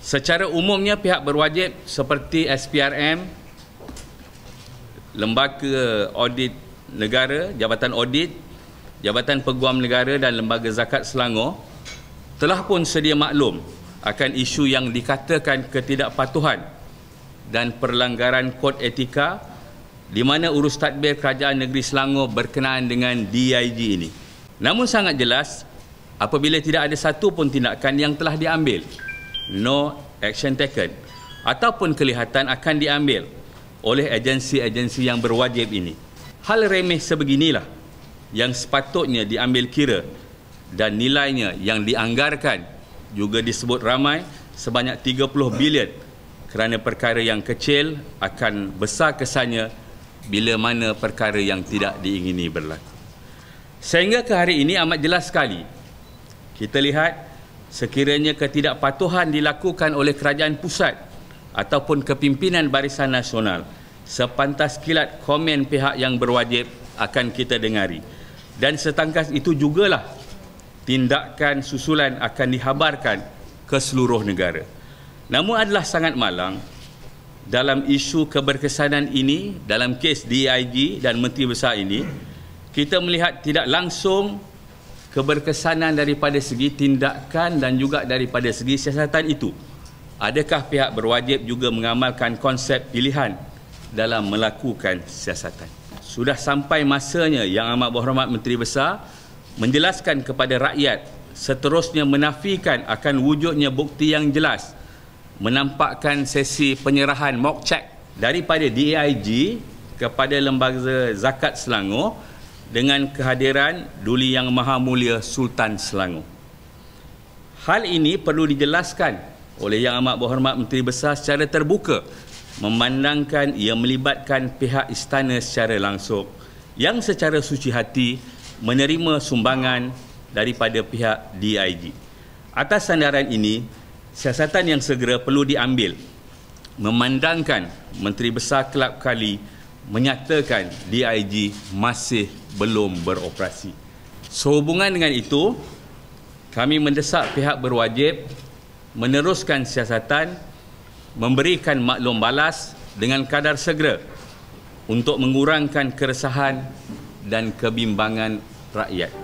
Secara umumnya pihak berwajib seperti SPRM, Lembaga Audit Negara, Jabatan Audit, Jabatan Peguam Negara dan Lembaga Zakat Selangor telah pun sedia maklum akan isu yang dikatakan ketidakpatuhan dan perlanggaran kod etika di mana urus tadbir Kerajaan Negeri Selangor berkenaan dengan DIG ini. Namun sangat jelas apabila tidak ada satu pun tindakan yang telah diambil, no action taken, ataupun kelihatan akan diambil oleh agensi-agensi yang berwajib ini. Hal remeh sebeginilah yang sepatutnya diambil kira dan nilainya yang dianggarkan juga disebut ramai sebanyak 30 bilion kerana perkara yang kecil akan besar kesannya bila mana perkara yang tidak diingini berlaku. Sehingga ke hari ini amat jelas sekali kita lihat sekiranya ketidakpatuhan dilakukan oleh kerajaan pusat ataupun kepimpinan Barisan Nasional, sepantas kilat komen pihak yang berwajib akan kita dengari. Dan setangkas itu jugalah tindakan susulan akan dihabarkan ke seluruh negara. Namun adalah sangat malang dalam isu keberkesanan ini, dalam kes DIG dan Menteri Besar ini, kita melihat tidak langsung keberkesanan daripada segi tindakan dan juga daripada segi siasatan itu. Adakah pihak berwajib juga mengamalkan konsep pilihan dalam melakukan siasatan? Sudah sampai masanya Yang Amat Berhormat Menteri Besar menjelaskan kepada rakyat, seterusnya menafikan akan wujudnya bukti yang jelas, menampakkan sesi penyerahan mock check daripada DIG kepada Lembaga Zakat Selangor dengan kehadiran Duli Yang Maha Mulia Sultan Selangor. Hal ini perlu dijelaskan oleh Yang Amat Berhormat Menteri Besar secara terbuka, memandangkan ia melibatkan pihak istana secara langsung yang secara suci hati menerima sumbangan daripada pihak DIG. Atas sandaran ini, siasatan yang segera perlu diambil, memandangkan Menteri Besar kelab kali menyatakan DIG masih belum beroperasi. Sehubungan dengan itu, kami mendesak pihak berwajib meneruskan siasatan, memberikan maklum balas dengan kadar segera untuk mengurangkan keresahan dan kebimbangan rakyat.